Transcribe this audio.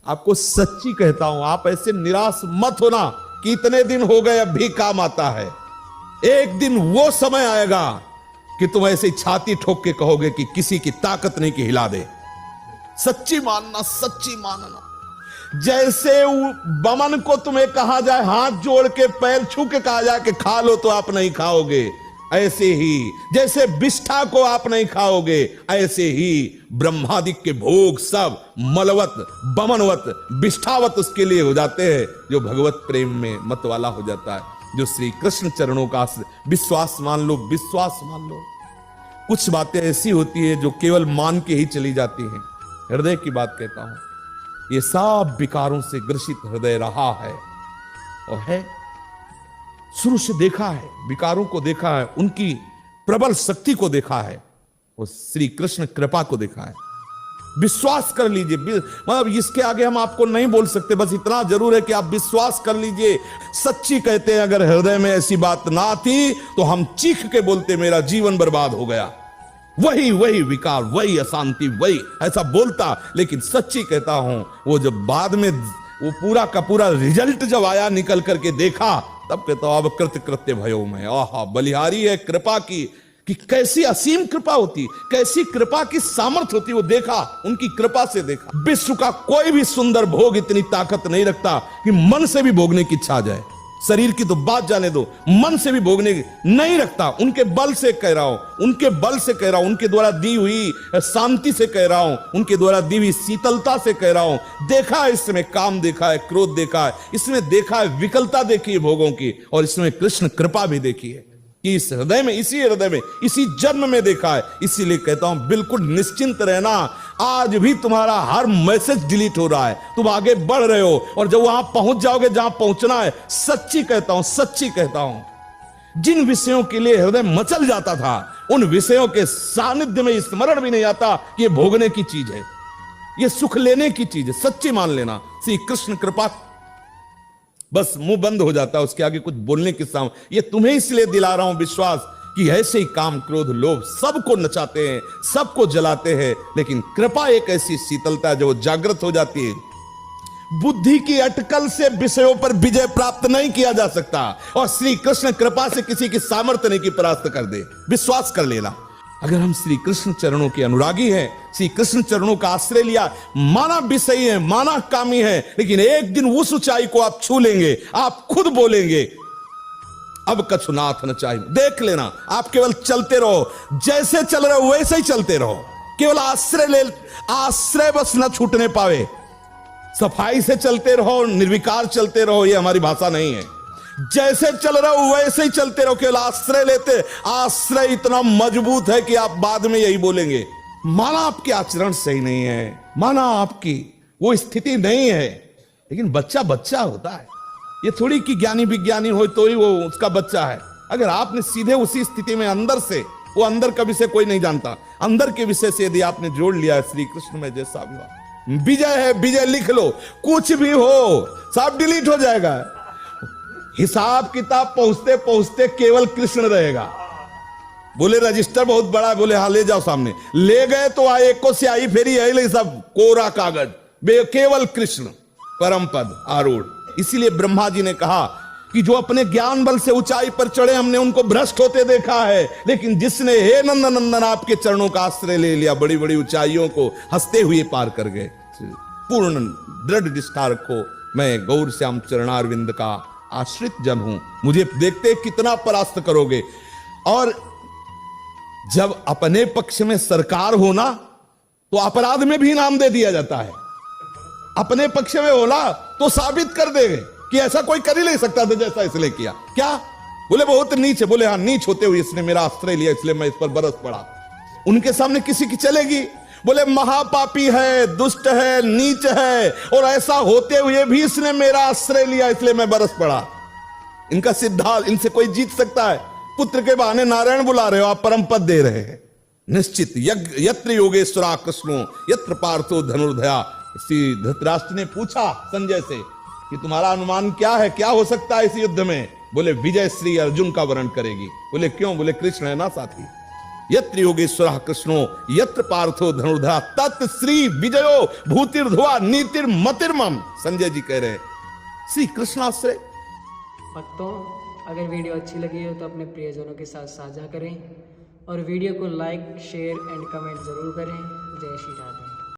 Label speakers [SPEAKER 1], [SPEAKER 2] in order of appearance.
[SPEAKER 1] आपको सच्ची कहता हूं, आप ऐसे निराश मत होना कि इतने दिन हो गए अब भी काम आता है। एक दिन वो समय आएगा कि तुम ऐसे छाती ठोक के कहोगे कि किसी की ताकत नहीं कि हिला दे। सच्ची मानना, सच्ची मानना। जैसे बमन को तुम्हें कहा जाए हाथ जोड़ के पैर छू के कहा जाए कि खा लो तो आप नहीं खाओगे, ऐसे ही जैसे विष्ठा को आप नहीं खाओगे, ऐसे ही ब्रह्मादिक के भोग सब मलवत बमनवत विष्ठावत उसके लिए हो जाते हैं जो भगवत प्रेम में मत वाला हो जाता है, जो श्री कृष्ण चरणों का विश्वास मान लो, विश्वास मान लो। कुछ बातें ऐसी होती है जो केवल मान के ही चली जाती हैं। हृदय की बात कहता हूं, ये सब विकारों से ग्रसित हृदय रहा है और है, शुरू से देखा है, विकारों को देखा है, उनकी प्रबल शक्ति को देखा है, और श्री कृष्ण कृपा को देखा है। विश्वास कर लीजिए, मतलब इसके आगे हम आपको नहीं बोल सकते, बस इतना जरूर है कि आप विश्वास कर लीजिए। सच्ची कहते हैं, अगर हृदय में ऐसी बात ना थी तो हम चीख के बोलते मेरा जीवन बर्बाद हो गया, वही वही विकार, वही अशांति, वही ऐसा बोलता। लेकिन सच्ची कहता हूं, वो जब बाद में वो पूरा का पूरा रिजल्ट जब आया, निकल करके देखा, तब कहता हूं अब कृत कृत्य भयो में, आहा बलिहारी है कृपा की, कि कैसी असीम कृपा होती, कैसी कृपा की सामर्थ्य होती, वो देखा, उनकी कृपा से देखा। विश्व का कोई भी सुंदर भोग इतनी ताकत नहीं रखता कि मन से भी भोगने की इच्छा आ जाए। शरीर की तो बात जाने दो, मन से भी भोगने नहीं रखता। उनके बल से कह रहा हूं, उनके बल से कह रहा हूं, उनके द्वारा दी हुई शांति से कह रहा हूं, उनके द्वारा दी हुई शीतलता से कह रहा हूं। देखा है इसमें काम, देखा है क्रोध, देखा है इसमें, देखा है विकलता देखी है भोगों की, और इसमें कृष्ण कृपा भी देखी है कि इस हृदय में, इसी हृदय में, इसी जन्म में देखा है। इसीलिए कहता हूं बिल्कुल निश्चिंत रहना, आज भी तुम्हारा हर मैसेज डिलीट हो रहा है, तुम आगे बढ़ रहे हो, और जब वहां पहुंच जाओगे जहां पहुंचना है, सच्ची कहता हूं, सच्ची कहता हूं, जिन विषयों के लिए हृदय मचल जाता था, उन विषयों के सानिध्य में स्मरण भी नहीं आता कि ये भोगने की चीज है, ये सुख लेने की चीज है। सच्ची मान लेना, श्री कृष्ण कृपा, बस मुंह बंद हो जाता है, उसके आगे कुछ बोलने के सामने। ये तुम्हें इसलिए दिला रहा हूं विश्वास कि ऐसे ही काम क्रोध लोभ सबको नचाते हैं, सबको जलाते हैं, लेकिन कृपा एक ऐसी शीतलता जो जागृत हो जाती है। बुद्धि की अटकल से विषयों पर विजय प्राप्त नहीं किया जा सकता, और श्री कृष्ण कृपा से किसी की सामर्थ्य नहीं की परास्त कर दे। विश्वास कर लेना, अगर हम श्री कृष्ण चरणों के अनुरागी हैं, श्री कृष्ण चरणों का आश्रय लिया, माना विषयी है, माना कामी है, लेकिन एक दिन उस ऊंचाई को आप छू लेंगे, आप खुद बोलेंगे अब कछु नाथ न चाहिए। देख लेना, आप केवल चलते रहो, जैसे चल रहे हो वैसे ही चलते रहो, केवल आश्रय ले, आश्रय बस न छूटने पावे। सफाई से चलते रहो, निर्विकार चलते रहो, ये हमारी भाषा नहीं है। जैसे चल रहे हो वैसे ही चलते रहो, केवल आश्रय लेते। आश्रय इतना मजबूत है कि आप बाद में यही बोलेंगे, माना आपके आचरण सही नहीं है, माना आपकी वो स्थिति नहीं है, लेकिन बच्चा बच्चा होता है। ये थोड़ी कि ज्ञानी विज्ञानी हो तो ही वो उसका बच्चा है। अगर आपने सीधे उसी स्थिति में अंदर से, वो अंदर का विषय कोई नहीं जानता, अंदर के विषय से यदि आपने जोड़ लिया है श्री कृष्ण में जैसा भी विजय है, विजय लिख लो, कुछ भी हो सब डिलीट हो जाएगा। हिसाब किताब पहुंचते पहुंचते केवल कृष्ण रहेगा। बोले रजिस्टर बहुत बड़ा है, बोले हाँ ले जाओ सामने, ले गए तो आए एक को स्याही फेरी है, सब कोरा कागज, केवल कृष्ण परम पद आरूढ़। इसीलिए ब्रह्मा जी ने कहा कि जो अपने ज्ञान बल से ऊंचाई पर चढ़े, हमने उनको भ्रष्ट होते देखा है, लेकिन जिसने हे नंदन नंदन आपके चरणों का आश्रय ले लिया, बड़ी बड़ी ऊंचाइयों को हंसते हुए पार कर गए। पूर्ण दृढ़ निष्ठा रखो, मैं गौर श्याम चरणारविंद का आश्रित जन हूं, मुझे देखते कितना परास्त करोगे। और जब अपने पक्ष में सरकार होना तो अपराध में भी इनाम दे दिया जाता है। अपने पक्ष में होना तो साबित कर देंगे कि ऐसा कोई कर ही नहीं सकता था जैसा इसलिए किया। क्या बोले बहुत नीच है, बोले हाँ नीच होते हुए इसने मेरा आश्रय लिया इसलिए मैं इस पर बरस पड़ा। उनके सामने किसी की चलेगी? बोले महापापी है, दुष्ट है, नीच है, और ऐसा होते हुए भी इसने मेरा आश्रय लिया इसलिए मैं बरस पड़ा। इनका सिद्धांत, इनसे कोई जीत सकता है? पुत्र के बहाने नारायण बुला रहे हो, आप परम पद दे रहे हैं। निश्चित यत्र योगेश्वरा कृष्णो यत्र पार्थो धनुर्धया। श्री धृतराष्ट्र ने पूछा संजय से कि तुम्हारा अनुमान क्या है, क्या हो सकता है इस युद्ध में? बोले विजय श्री अर्जुन का वर्ण करेगी। बोले क्यों? बोले कृष्ण है ना साथी। यत्र योगेश्वरः कृष्णो यत्र पार्थो धनुर्धरा तत् श्री विजयो भूतिर्धुआ नीतिर्मतिर्मम। संजय जी कह रहे हैं श्री कृष्णाश्रय।
[SPEAKER 2] भक्तों, अगर वीडियो अच्छी लगी हो तो अपने प्रियजनों के साथ साझा करें और वीडियो को लाइक, शेयर एंड कमेंट जरूर करें। जय श्री राधे।